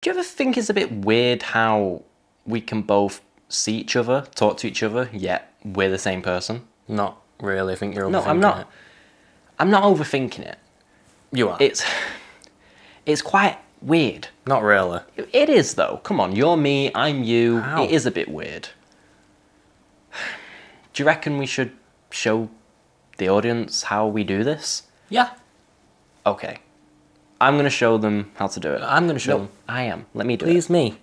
Do you ever think it's a bit weird how we can both see each other, talk to each other, yet we're the same person? Not really. I think you're overthinking No, I'm not. it. I'm not overthinking it. You are. It's quite weird. Not really. It is though. Come on, you're me, I'm you. How? It is a bit weird. Do you reckon we should show the audience how we do this? Yeah. Okay. I'm going to show them how to do it. I'm going to show them. I am. Let me do it. Please me.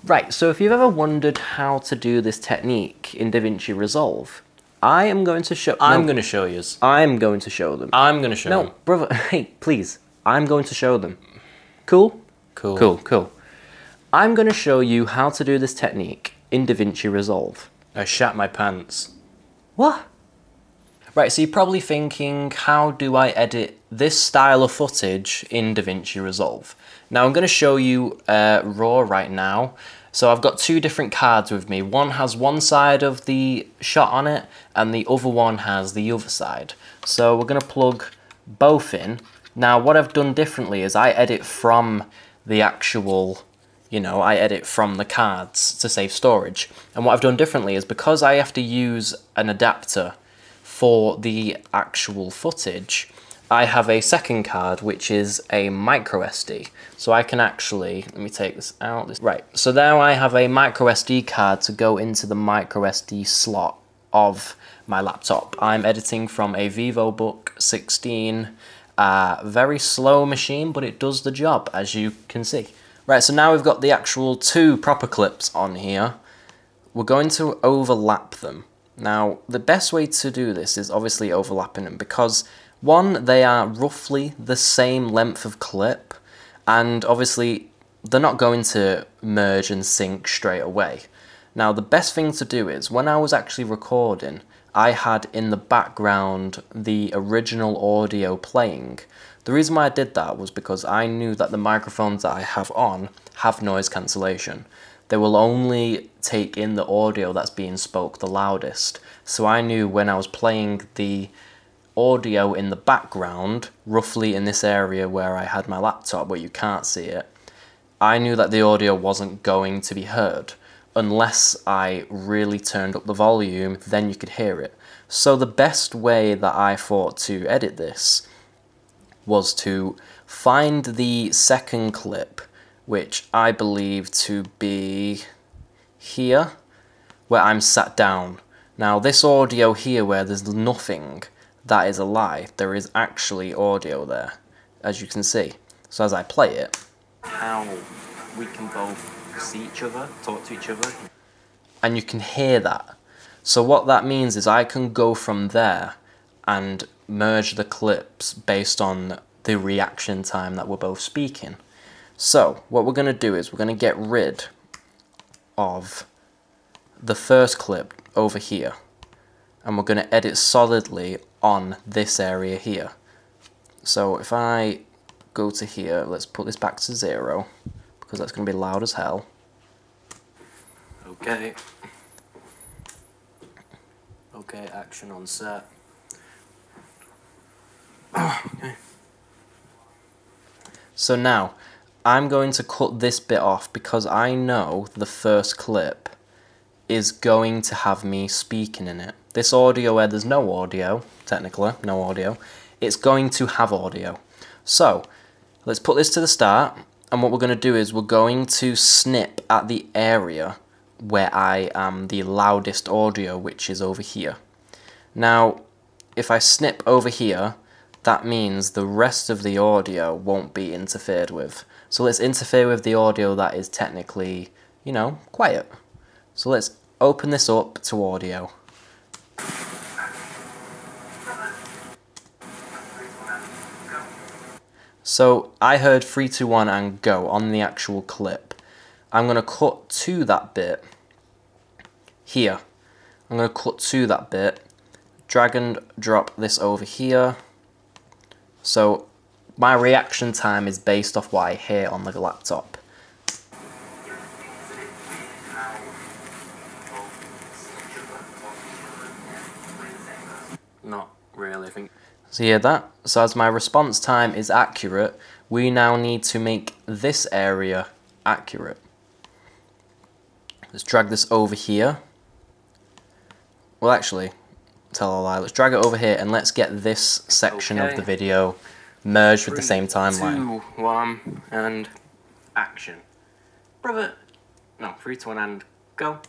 Right, so if you've ever wondered how to do this technique in Vinci Resolve, I am going to show... I'm going to show you. I'm going to show them. I'm going to show them. No, brother, hey, please. I'm going to show them. Cool? Cool. Cool, cool. I'm going to show you how to do this technique in Vinci Resolve. I shat my pants. What? Right, so you're probably thinking, how do I edit this style of footage in Vinci Resolve? Now I'm going to show you RAW right now. So I've got two different cards with me. One has one side of the shot on it, and the other one has the other side. So we're going to plug both in. Now what I've done differently is I edit from the actual, I edit from the cards to save storage. And what I've done differently is because I have to use an adapter for the actual footage, I have a second card which is a micro SD. So I can actually, let me take this out. Right, so now I have a micro SD card to go into the micro SD slot of my laptop. I'm editing from a VivoBook 16, very slow machine, but it does the job, as you can see. Right, so now we've got the actual two proper clips on here. We're going to overlap them. Now, the best way to do this is obviously overlapping them because, one, they are roughly the same length of clip, and obviously they're not going to merge and sync straight away. Now, the best thing to do is, when I was actually recording, I had in the background the original audio playing. The reason why I did that was because I knew that the microphones that I have on have noise cancellation. They will only take in the audio that's being spoke the loudest. So I knew when I was playing the audio in the background, roughly in this area where I had my laptop, where you can't see it, I knew that the audio wasn't going to be heard. Unless I really turned up the volume, then you could hear it. So the best way that I thought to edit this was to find the second clip, which I believe to be here, where I'm sat down. Now this audio here where there's nothing, that is a lie. There is actually audio there, as you can see. So as I play it, how we can both see each other, talk to each other, and you can hear that. So what that means is I can go from there and merge the clips based on the reaction time that we're both speaking. So what we're going to do is we're going to get rid of the first clip over here, and we're going to edit solidly on this area here. So if I go to here, let's put this back to 0 because that's going to be loud as hell. Okay. Okay, action on set. Okay. So now, I'm going to cut this bit off because I know the first clip is going to have me speaking in it. This audio where there's no audio, technically, no audio, it's going to have audio. So, let's put this to the start, and what we're going to do is we're going to snip at the area where I am the loudest audio, which is over here. Now, if I snip over here, that means the rest of the audio won't be interfered with. So let's interfere with the audio that is technically, quiet. So let's open this up to audio. So I heard 3, 2, 1 and go on the actual clip. I'm going to cut to that bit here. I'm going to cut to that bit, drag and drop this over here. So my reaction time is based off what I hear on the laptop. Not really, I think. So you hear that? So as my response time is accurate, we now need to make this area accurate. Let's drag this over here. Well, actually, tell a lie. Let's drag it over here and let's get this section of the video merged with the same timeline. 3, 2, 1, and action. Brother, no, 3, 2, 1, and go.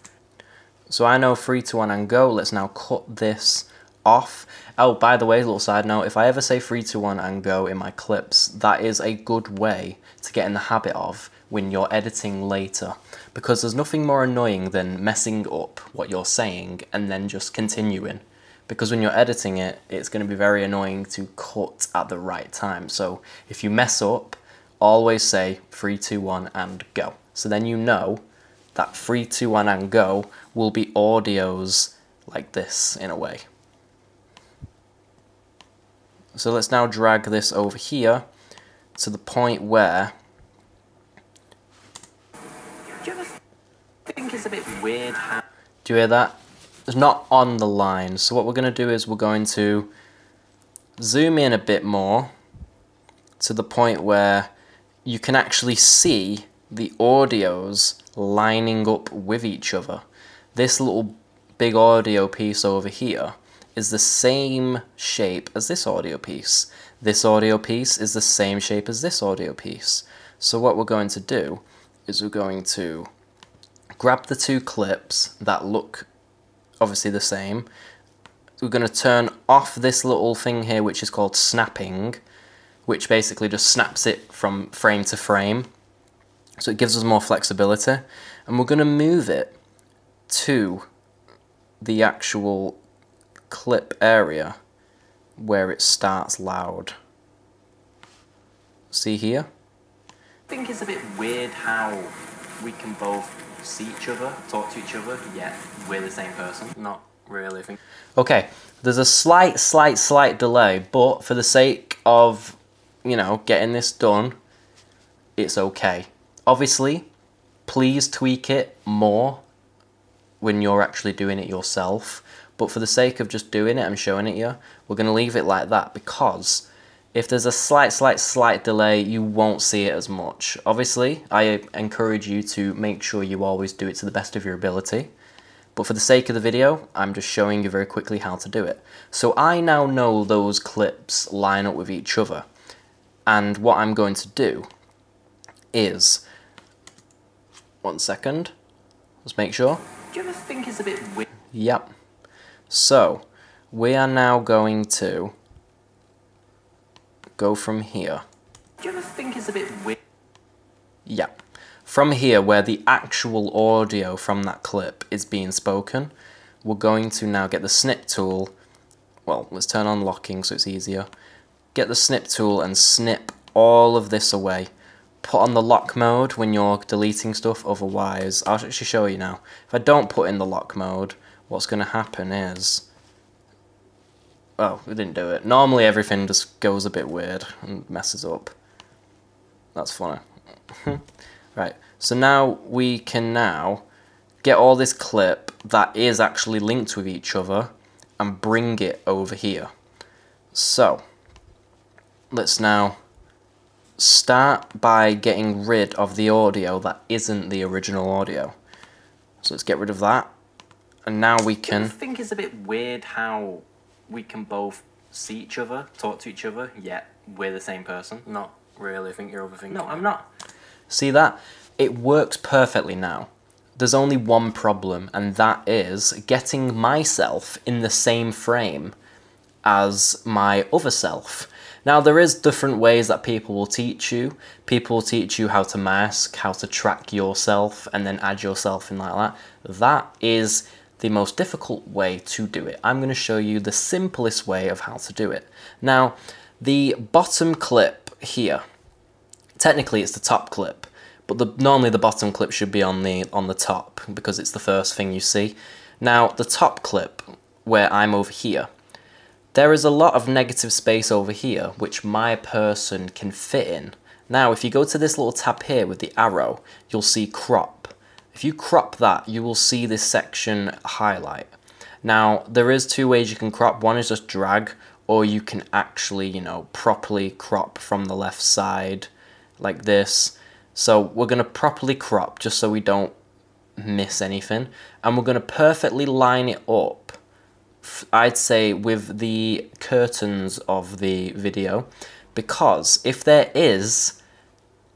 So I know 3, 2, 1, and go. Let's now cut this off. Oh, by the way, little side note, if I ever say 3, 2, 1, and go in my clips, that is a good way to get in the habit of when you're editing later. Because there's nothing more annoying than messing up what you're saying and then just continuing. Because when you're editing it, it's going to be very annoying to cut at the right time. So if you mess up, always say 3, 2, 1, and go. So then you know that 3, 2, 1, and go will be audios like this in a way. So let's now drag this over here to the point where... Do you ever think it's a bit weird how... Do you hear that? It's not on the line. So what we're going to do is we're going to zoom in a bit more to the point where you can actually see the audios lining up with each other. This little big audio piece over here is the same shape as this audio piece. This audio piece is the same shape as this audio piece. So what we're going to do is we're going to grab the two clips that look obviously the same. We're going to turn off this little thing here which is called snapping, which basically just snaps it from frame to frame. So it gives us more flexibility. And we're going to move it to the actual clip area where it starts loud. See here? I think it's a bit weird how we can both see each other, talk to each other, yet we're the same person. Not really. Okay, there's a slight delay, but for the sake of, you know, getting this done, it's okay. Obviously, please tweak it more when you're actually doing it yourself. But for the sake of just doing it and showing it you, we're going to leave it like that, because if there's a slight delay, you won't see it as much. Obviously, I encourage you to make sure you always do it to the best of your ability. But for the sake of the video, I'm just showing you very quickly how to do it. So I now know those clips line up with each other. And what I'm going to do is... One second. Let's make sure. Do you ever think it's a bit weird? Yep. So, we are now going to go from here. Do you ever think it's a bit weird? Yeah. From here, where the actual audio from that clip is being spoken, we're going to now get the snip tool. Well, let's turn on locking so it's easier. Get the snip tool and snip all of this away. Put on the lock mode when you're deleting stuff, otherwise, I'll actually show you now. If I don't put in the lock mode, what's going to happen is... Oh, we didn't do it. Normally everything just goes a bit weird and messes up. That's funny. Right, so now we can now get all this clip that is actually linked with each other and bring it over here. So, let's now start by getting rid of the audio that isn't the original audio. So let's get rid of that. And now we can... I think it's a bit weird how we can both see each other, talk to each other, yet we're the same person. Not really. I think you're overthinking. No, I'm not. See that? It works perfectly now. There's only one problem, and that is getting myself in the same frame as my other self. Now, there is different ways that people will teach you. People will teach you how to mask, how to track yourself, and then add yourself in like that. That is the most difficult way to do it. I'm going to show you the simplest way of how to do it. Now, the bottom clip here, technically it's the top clip, but normally the bottom clip should be on the top because it's the first thing you see. Now, the top clip, where I'm over here, there is a lot of negative space over here, which my person can fit in. Now, if you go to this little tab here with the arrow, you'll see crop. If you crop that, you will see this section highlight. Now, there is two ways you can crop. One is just drag, or you can actually, you know, properly crop from the left side, like this. So we're going to properly crop just so we don't miss anything. And we're going to perfectly line it up, I'd say, with the curtains of the video. Because if there is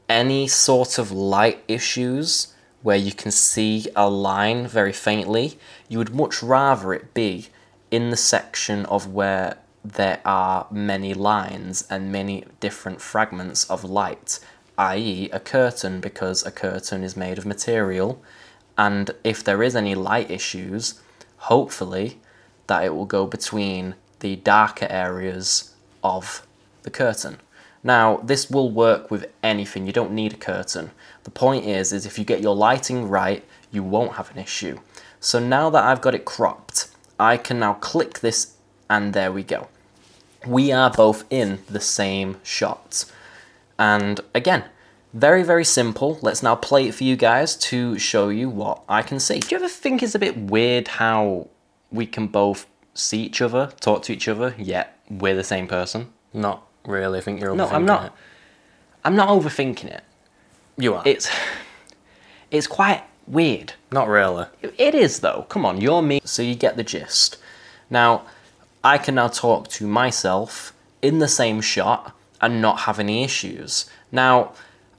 any sort of light issues where you can see a line very faintly, you would much rather it be in the section of where there are many lines and many different fragments of light, i.e. a curtain, because a curtain is made of material, and if there is any light issues, hopefully that it will go between the darker areas of the curtain. Now, this will work with anything. You don't need a curtain. The point is if you get your lighting right, you won't have an issue. So now that I've got it cropped, I can now click this, and there we go. We are both in the same shot. And again, very, very simple. Let's now play it for you guys to show you what I can see. Do you ever think it's a bit weird how we can both see each other, talk to each other, yet we're the same person? Not really. I think you're overthinking No, I'm not. it. I'm not overthinking it. You are. It's quite weird. Not really. It is though. Come on, you're me. So you get the gist. Now, I can now talk to myself in the same shot and not have any issues. Now,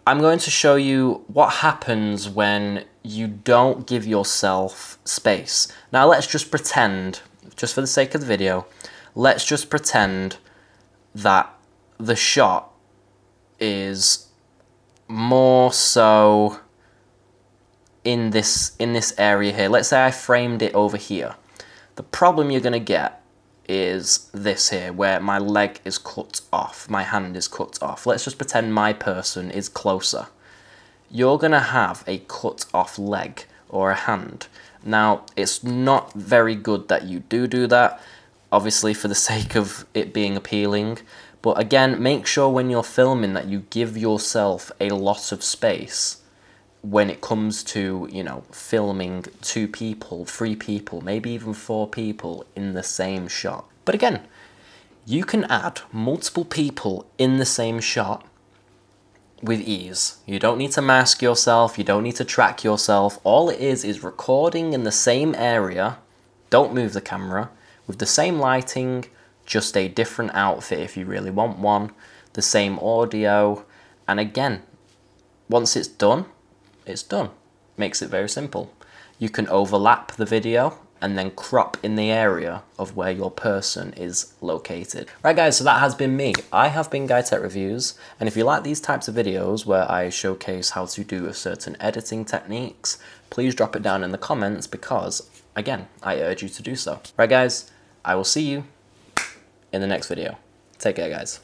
I'm going to show you what happens when you don't give yourself space. Now, let's just pretend, just for the sake of the video, let's just pretend that the shot is more so in this area here. Let's say I framed it over here. The problem you're going to get is this here, where my leg is cut off, my hand is cut off. Let's just pretend my person is closer. You're going to have a cut off leg or a hand. Now, it's not very good that you do that, obviously for the sake of it being appealing. But again, make sure when you're filming that you give yourself a lot of space when it comes to, you know, filming 2 people, 3 people, maybe even 4 people in the same shot. But again, you can add multiple people in the same shot with ease. You don't need to mask yourself, you don't need to track yourself. All it is recording in the same area, don't move the camera, with the same lighting, just a different outfit if you really want one, the same audio, and again, once it's done, it's done. Makes it very simple. You can overlap the video and then crop in the area of where your person is located. Right guys, so that has been me. I have been Guy Tech Reviews, and if you like these types of videos where I showcase how to do certain editing techniques, please drop it down in the comments because, again, I urge you to do so. Right guys, I will see you in the next video. Take care guys.